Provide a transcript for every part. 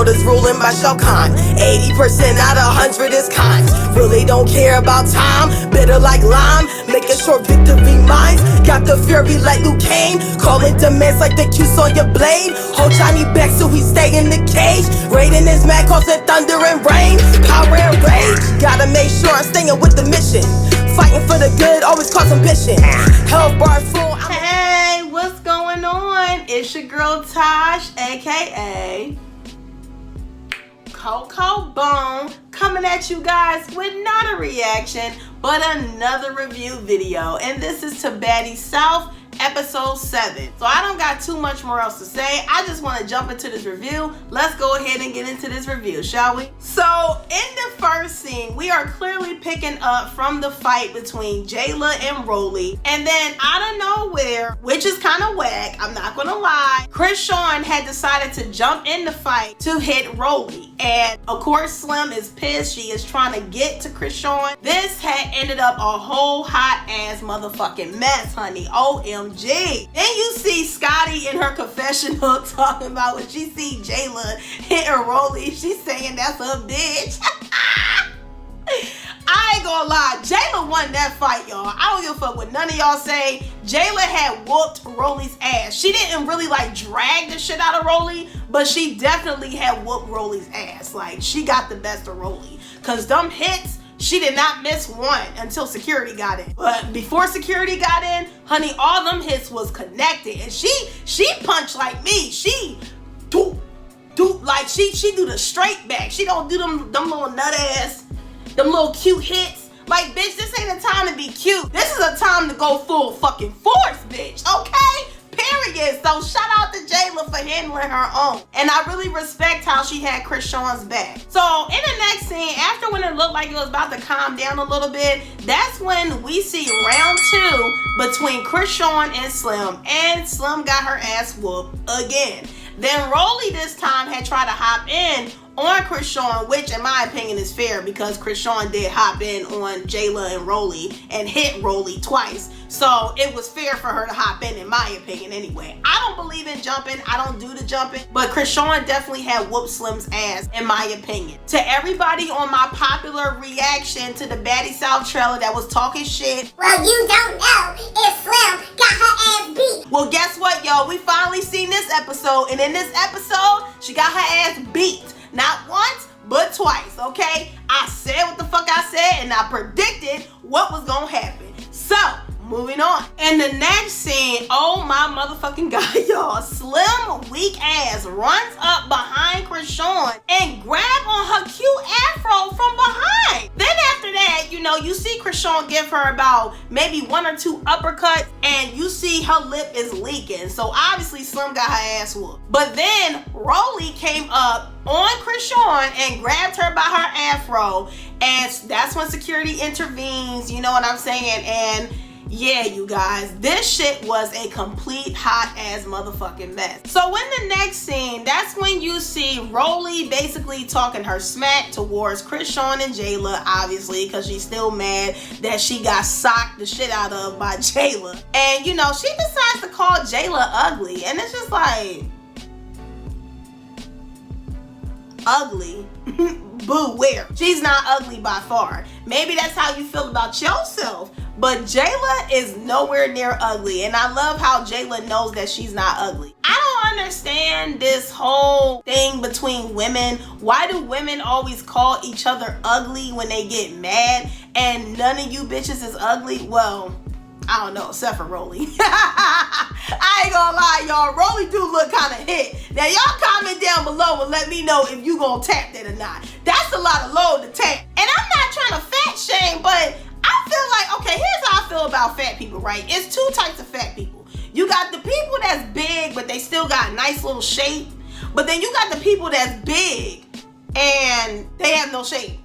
world is ruling by Shokan. 80% out of 100 is kind. Really don't care about time, bitter like lime. Making sure victory mine. Got the fury like Liu Kane. Calling demands like the cues on your blade. Hold Johnny back so he stay in the cage. Raiding his mad, causing thunder and rain. Power and rage. Gotta make sure I'm staying with the mission. Fighting for the good, always cause ambition. Health bar full. Hey, what's going on? It's your girl Tosh, aka Coco Bone, coming at you guys with not a reaction, but another review video. And this is to Baddies South, episode 7. So I don't got too much more else to say. I just want to jump into this review. Let's go ahead and get into this review, shall we? So in the first scene, we are clearly picking up from the fight between Jayla and Rolly. And then out of nowhere, which is kind of whack, I'm not gonna lie, Chrisean had decided to jump in the fight to hit Rolly. And of course Slim is pissed. She is trying to get to Chrisean. This had ended up a whole hot ass motherfucking mess, honey. OMG. Then you see Scotty in her confessional talking about when she see Jayla hitting Rolly, she's saying that's a bitch. I ain't gonna lie, Jayla won that fight, y'all. I don't give a fuck what none of y'all say. Jayla had whooped Rolly's ass. She didn't really like drag the shit out of Rolly, but she definitely had whooped Rolly's ass. Like, she got the best of Rolly. Cause them hits, she did not miss one until security got in. But before security got in, honey, all them hits was connected. And she punched like me. She do like she do the straight back. She don't do them little nut ass, them little cute hits. Like, bitch, this ain't a time to be cute. This is a time to go full fucking force, bitch. Okay? Period. So shout out to Jayla for handling her own. And I really respect how she had Chrisean's back. So in the next scene, after when it looked like it was about to calm down a little bit, that's when we see round 2 between Chrisean and Slim. And Slim got her ass whooped again. Then Rolly this time had tried to hop in on Chrisean, which in my opinion is fair because Chrisean did hop in on Jayla and Rolly and hit Rolly twice. So it was fair for her to hop in my opinion anyway. I don't believe in jumping. I don't do the jumping. But Chrisean definitely had whooped Slim's ass in my opinion. To everybody on my popular reaction to the Baddies South trailer that was talking shit. Well, you don't know if Slim got her ass beat. Well, guess what, y'all? We finally seen this episode. And in this episode, she got her ass beat. Not once, but twice, okay? I said what the fuck I said, and I predicted what was gonna happen. So, moving on. In the next scene, oh my motherfucking god, y'all. Slim, weak ass, runs up behind Chrisean and grab on her cute afro from behind. Then after that, you know, you see Chrisean give her about maybe 1 or 2 uppercuts, and you see her lip is leaking. So obviously Slim got her ass whooped. But then Rolly came up on Chrisean and grabbed her by her afro, and that's when security intervenes, you know what I'm saying? And yeah, you guys, this shit was a complete hot ass motherfucking mess. So in the next scene, that's when you see Rolly basically talking her smack towards Chrisean and Jayla, obviously, because she's still mad that she got socked the shit out of by Jayla. And you know, she decides to call Jayla ugly, and it's just like, ugly? Boo, where? She's not ugly by far. Maybe that's how you feel about yourself, but Jayla is nowhere near ugly, and I love how Jayla knows that she's not ugly. I don't understand this whole thing between women. Why do women always call each other ugly when they get mad, and none of you bitches is ugly? Well, I don't know, except for Rolly. I ain't gonna lie, y'all. Rolly do look kind of hit. Now, y'all comment down below and let me know if you gonna tap that or not. That's a lot of load to tap. And I'm not trying to fat shame, but I feel like, okay, here's how I feel about fat people, right? It's 2 types of fat people. You got the people that's big, but they still got nice little shape. But then you got the people that's big and they have no shape.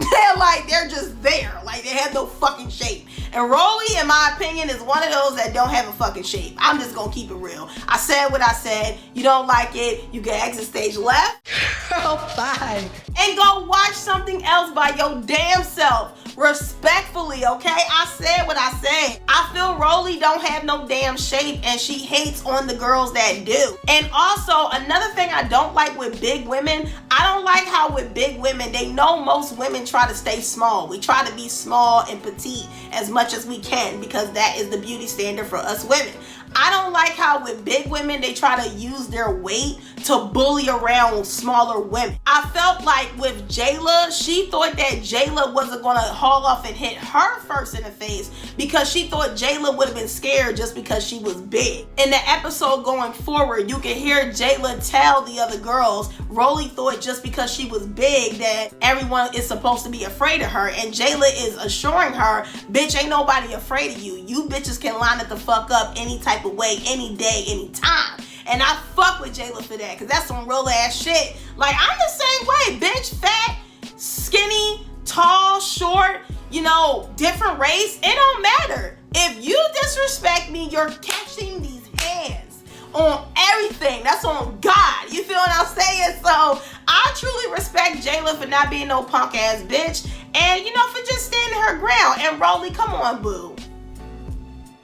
They're just there. Like, they have no fucking shape. And Rolly, in my opinion, is one of those that don't have a fucking shape. I'm just gonna keep it real. I said what I said. You don't like it, you can exit stage left. Girl, bye. And go watch something else by your damn self. Respectfully, okay? I said what I said. I feel Rolly don't have no damn shape and she hates on the girls that do. And also, another thing I don't like with big women, I don't like how with big women, they know most women try to stay small. We try to be small and petite as much as we can because that is the beauty standard for us women. I don't like how with big women, they try to use their weight to bully around smaller women. I felt like with Jayla, she thought that Jayla wasn't gonna haul off and hit her first in the face because she thought Jayla would have been scared just because she was big. In the episode going forward, you can hear Jayla tell the other girls, Rolly thought just because she was big that everyone is supposed to be afraid of her. And Jayla is assuring her, bitch, ain't nobody afraid of you. You bitches can line it the fuck up any type of way, any day, any time. And I fuck with Jayla for that, because that's some real ass shit. Like, I'm the same way, bitch. Fat, skinny, tall, short, you know, different race. It don't matter. If you disrespect me, you're catching these hands on everything. That's on God. You feel what I'm saying? So I truly respect Jayla for not being no punk ass bitch. And, you know, for just standing her ground. And Rolly, come on, boo.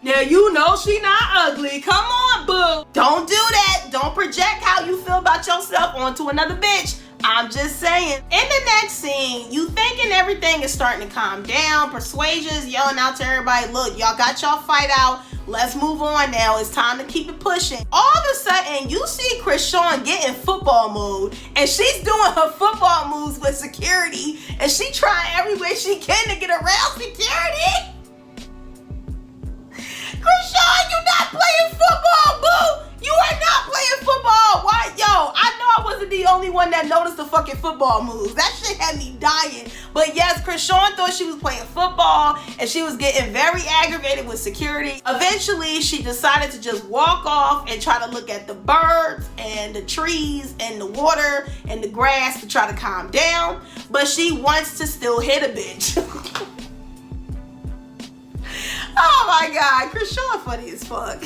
Now, you know she not ugly. Come on, boo. Don't do that. Don't project how you feel about yourself onto another bitch. I'm just saying. In the next scene, you thinking everything is starting to calm down. Persuasion's yelling out to everybody, look, y'all got y'all fight out. Let's move on now. It's time to keep it pushing. All of a sudden, you see Krishan get in football mode, and she's doing her football moves with security, and she trying every way she can to get around security. Krishan, you not playing football, boo! You are not playing football! Why? Yo, I know I wasn't the only one that noticed the fucking football moves. That shit had me dying. But yes, Krishan thought she was playing football, and she was getting very aggravated with security. Eventually, she decided to just walk off and try to look at the birds and the trees and the water and the grass to try to calm down. But she wants to still hit a bitch. Oh my God, Krishan funny as fuck.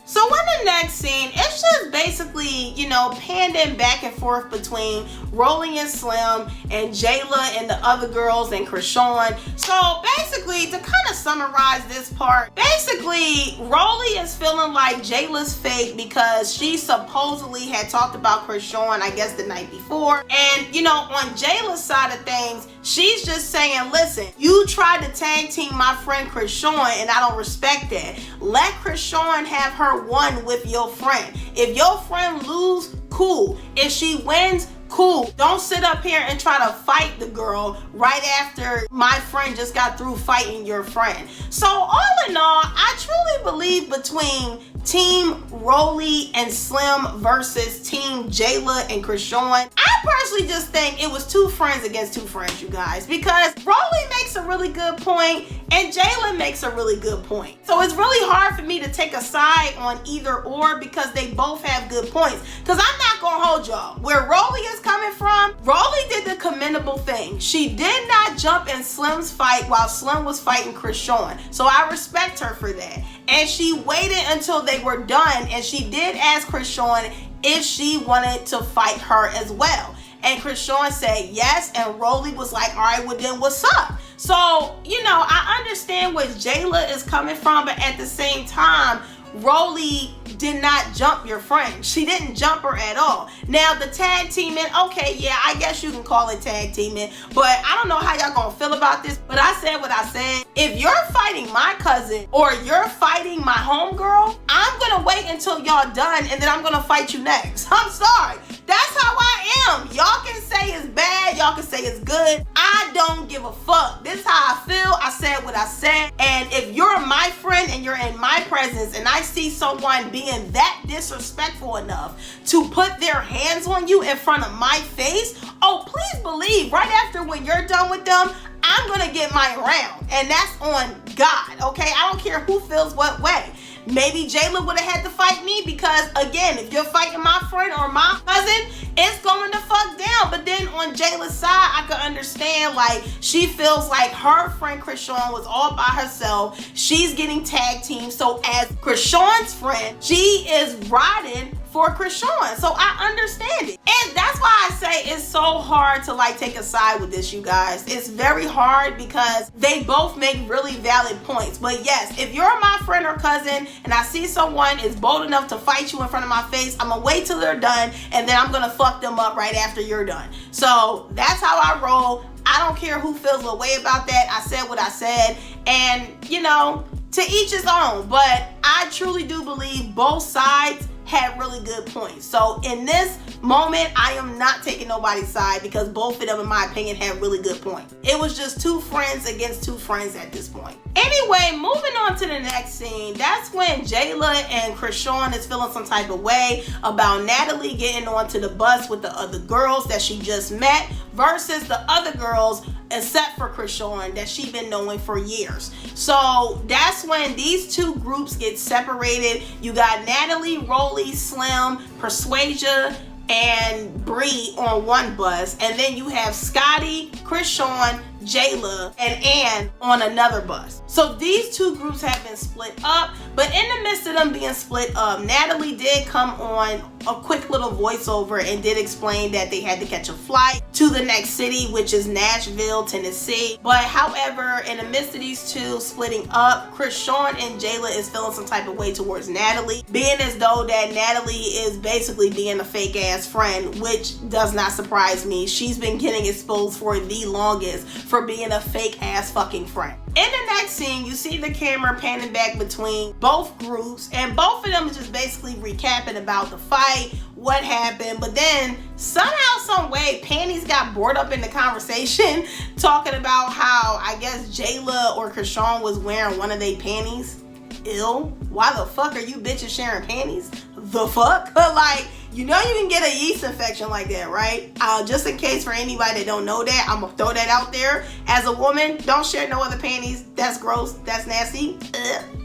So in the next scene, it's just basically, you know, panning back and forth between Rolly and Slim and Jayla and the other girls and Krishan. So basically, to kind of summarize this part, basically, Rolly is feeling like Jayla's fake because she supposedly had talked about Krishan, I guess, the night before. And, you know, on Jayla's side of things, she's just saying, listen, you tried to tag team my friend Krishan, and I don't respect that. Let Krishan have her one with your friend. If your friend lose, cool. If she wins, cool. Don't sit up here and try to fight the girl right after my friend just got through fighting your friend. So all in all, I truly believe between Team Rolly and Slim versus Team Jayla and Krishan, I personally just think it was two friends against two friends, you guys, because Rolly makes a really good point and Jayla makes a really good point. So it's really hard for me to take a side on either or because they both have good points. Because I'm not gonna hold y'all. Where Rolly is coming from, Rolly did the commendable thing. She did not jump in Slim's fight while Slim was fighting Krishan. So I respect her for that. And she waited until they were done, and she did ask Krishan if she wanted to fight her as well. And Krishan said yes, and Rolly was like, all right, well then what's up? So, you know, I understand where Jayla is coming from, but at the same time, Rolly did not jump your friend. She didn't jump her at all. Now, the tag teaming, okay, yeah, I guess you can call it tag teaming, but I don't know how y'all gonna feel about this, but I said what I said. If you're fighting my cousin or you're fighting my homegirl, I'm gonna wait until y'all done and then I'm gonna fight you next. I'm sorry. That's how I am. Y'all can say it's bad, y'all can say it's good. I don't give a fuck. This is how I feel. I said what I said. And if you're my friend and you're in my presence and I see someone being that disrespectful enough to put their hands on you in front of my face, oh, please believe right after when you're done with them, I'm gonna get my round. And that's on God, okay? I don't care who feels what way. Maybe Jayla would have had to fight me because, again, if you're fighting my friend or my cousin, it's going to fuck down. But then on Jayla's side, I could understand, like, she feels like her friend Krishan was all by herself. She's getting tag team. So as Krishan's friend, she is riding for Krishan. So I understand it. And that's why I say it's so hard to like take a side with this, you guys. It's very hard because they both make really valid points. But yes, if you're my friend or cousin and I see someone is bold enough to fight you in front of my face, I'm gonna wait till they're done and then I'm gonna fuck them up right after you're done. So that's how I roll. I don't care who feels a way about that. I said what I said, and you know, to each his own. But I truly do believe both sides had really good points. So in this moment, I am not taking nobody's side because both of them, in my opinion, had really good points. It was just two friends against two friends at this point. Anyway, moving on to the next scene, that's when Jayla and Krishan is feeling some type of way about Natalie getting onto the bus with the other girls that she just met versus the other girls, except for Krishan, that she been knowing for years. So that's when these two groups get separated. You got Natalie, Rolly, Slim, Persuasia, and Bree on one bus, and then you have Scotty, Krishan, Jayla, and Ann on another bus. So these two groups have been split up, but in the midst of them being split up, Natalie did come on a quick little voiceover and did explain that they had to catch a flight to the next city, which is Nashville, Tennessee. But however, in the midst of these two splitting up, Krishan and Jayla is feeling some type of way towards Natalie, being as though that Natalie is basically being a fake ass friend, which does not surprise me. She's been getting exposed for the longest for being a fake ass fucking friend. In the next scene, you see the camera panning back between both groups, and both of them is just basically recapping about the fight, what happened. But then somehow, some way, Panties got brought up in the conversation, talking about how I guess Jayla or Krishan was wearing one of their panties. Ew, why the fuck are you bitches sharing panties? The fuck? Like, you know you can get a yeast infection like that, right? Just in case for anybody that don't know that, I'm gonna throw that out there. As a woman, don't share no other panties. That's gross. That's nasty.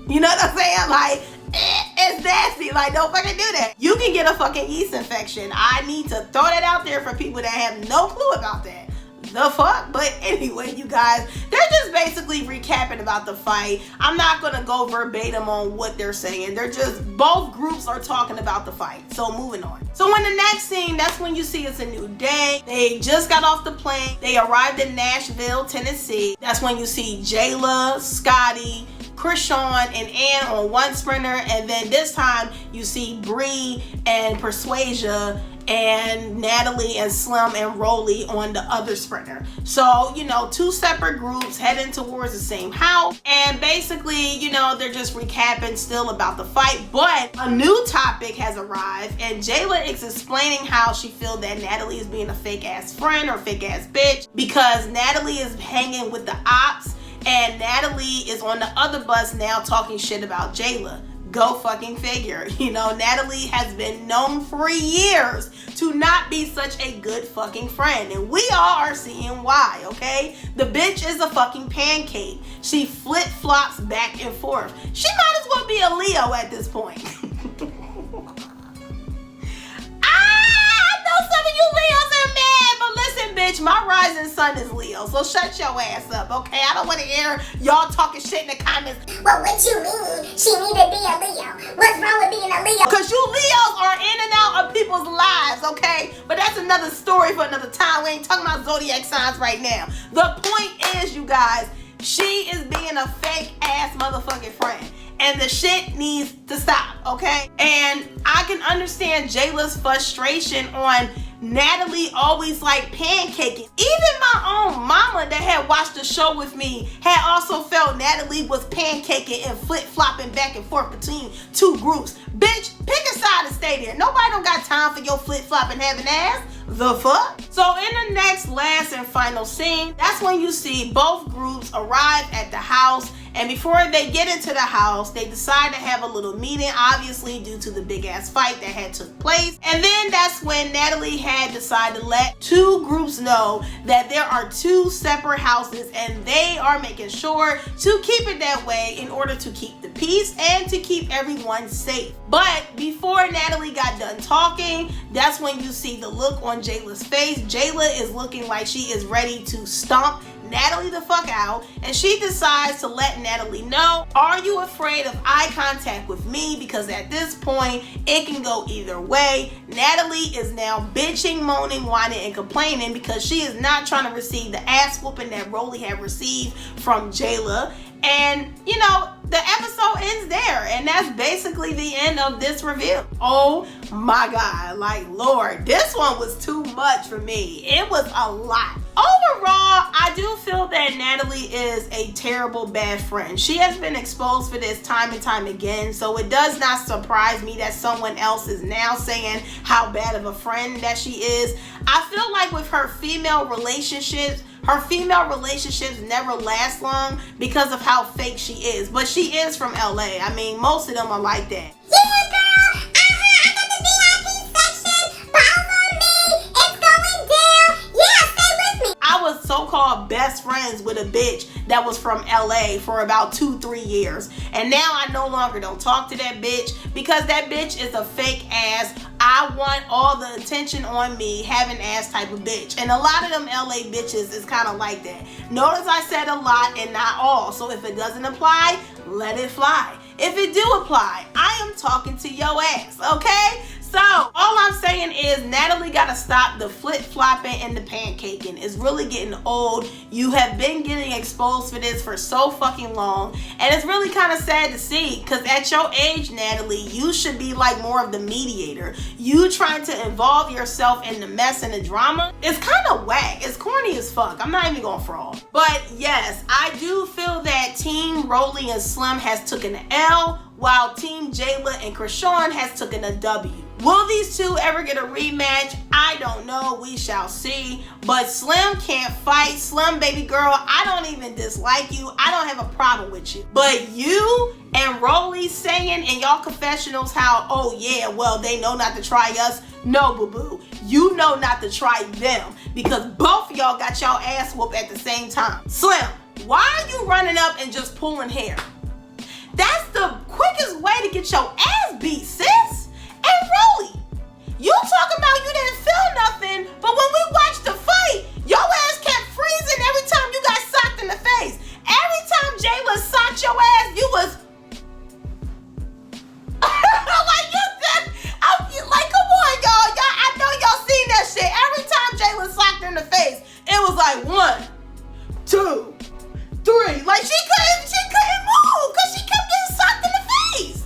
You know what I'm saying? Like, it's nasty. Like, don't fucking do that. You can get a fucking yeast infection. I need to throw that out there for people that have no clue about that. The fuck? But anyway, you guys, they're just basically recapping about the fight. I'm not gonna go verbatim on what they're saying. They're just, both groups are talking about the fight. So moving on. So in the next scene, that's when you see it's a new day. They just got off the plane. They arrived in Nashville, Tennessee. That's when you see Jayla, Scotty, Krishan, and Ann on one sprinter, and then this time you see Bree and Persuasia and Natalie and Slim and Rolly on the other sprinter. So, you know, two separate groups heading towards the same house, and basically, you know, they're just recapping still about the fight. But a new topic has arrived, and Jayla is explaining how she feels that Natalie is being a fake ass friend or fake ass bitch because Natalie is hanging with the ops and Natalie is on the other bus now talking shit about Jayla. Go fucking figure. You know, Natalie has been known for years to not be such a good fucking friend, and we all are seeing why, okay? The bitch is a fucking pancake. She flip-flops back and forth. She might as well be a Leo at this point. Some of you Leos are mad, but listen, bitch, my rising sun is Leo, so shut your ass up, okay? I don't want to hear y'all talking shit in the comments. Well, what you mean? She need to be a Leo. What's wrong with being a Leo? Because you Leos are in and out of people's lives, okay? But that's another story for another time. We ain't talking about zodiac signs right now. The point is, you guys, she is being a fake ass motherfucking friend. And the shit needs to stop, okay? And I can understand Jayla's frustration on Natalie always like pancaking. Even my own mama that had watched the show with me had also felt Natalie was pancaking and flip-flopping back and forth between two groups. Bitch, pick a side and stay there. Nobody don't got time for your flip-flopping having ass. The fuck? So in the next, last, and final scene, that's when you see both groups arrive at the house. And before they get into the house, they decide to have a little meeting, obviously due to the big ass fight that had took place. And then that's when Natalie had decided to let two groups know that there are two separate houses and they are making sure to keep it that way in order to keep the peace and to keep everyone safe. But before Natalie got done talking, that's when you see the look on Jayla's face. Jayla is looking like she is ready to stomp Natalie the fuck out, and she decides to let Natalie know, are you afraid of eye contact with me? Because at this point, it can go either way. Natalie is now bitching, moaning, whining, and complaining because she is not trying to receive the ass whooping that Rolly had received from Jayla. And, you know, the episode ends there. And that's basically the end of this review. Oh my God. Like, Lord, this one was too much for me. It was a lot. Overall, I do feel that Natalie is a terrible bad friend. She has been exposed for this time and time again. So it does not surprise me that someone else is now saying how bad of a friend that she is. I feel like with her female relationships never last long because of how fake she is. But she is from LA. I mean, most of them are like that. Yeah, girl. I got the VIP section. Balls on me. It's going down. Yeah, stay with me. I was so-called best friends with a bitch that was from LA for about 2-3 years. And now I no longer don't talk to that bitch because that bitch is a fake ass, I want all the attention on me, having ass type of bitch. And a lot of them LA bitches is kind of like that. Notice I said a lot and not all. So if it doesn't apply, let it fly. If it do apply, I am talking to your ass, okay? So, all I'm saying is Natalie gotta stop the flip-flopping and the pancaking. It's really getting old. You have been getting exposed for this for so fucking long. And it's really kind of sad to see, because at your age, Natalie, you should be like more of the mediator. You trying to involve yourself in the mess and the drama. It's kind of whack. It's corny as fuck. I'm not even gonna fraud. But yes, I do feel that Team Rolly and Slim has taken an L, while Team Jayla and Krishan has taken a W. Will these two ever get a rematch? I don't know. We shall see. But Slim can't fight. Slim, baby girl, I don't even dislike you. I don't have a problem with you. But you and Rolly saying in y'all confessionals how, oh yeah, well, they know not to try us. No, boo-boo. You know not to try them because both of y'all got y'all ass whooped at the same time. Slim, why are you running up and just pulling hair? That's the quickest way to get your ass beat, sis. And Rolly, you talking about you didn't feel nothing, but when we watched the fight, your ass kept freezing every time you got socked in the face. Every time Jayla socked your ass, you was like you said, like come on, y'all. I know y'all seen that shit. Every time Jayla socked her in the face, it was like 1, 2, 3. Like she couldn't move because she kept getting socked in the face.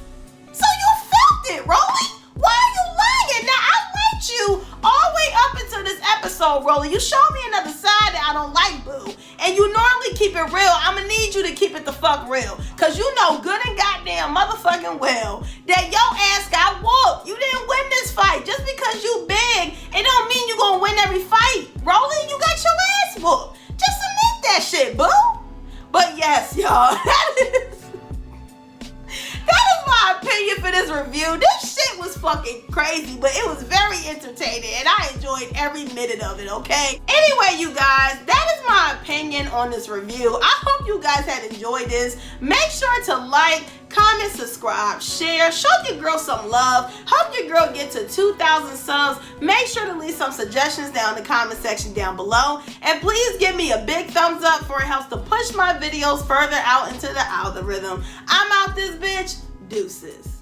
So you felt it, Rolly. Why are you lying? Now I liked you all the way up until this episode, Rolly. You showed me another side that I don't like, boo. And you normally keep it real. I'ma need you to keep it the fuck real. Cause you know good and goddamn motherfucking well that your ass got whooped. You didn't win this fight. Just because you big, it don't mean you gonna win every fight. Rolly, you got your ass whooped. Just admit that shit, boo. But yes, y'all, that is my opinion for this review. This shit was fucking crazy, but it was very entertaining and I enjoyed every minute of it, okay? Anyway, you guys, that is my opinion on this review. I hope you guys had enjoyed this. Make sure to like, comment, subscribe, share, show your girl some love. Help your girl get to 2,000 subs. Make sure to leave some suggestions down in the comment section down below. And please give me a big thumbs up for it helps to push my videos further out into the algorithm. I'm out this bitch. Deuces.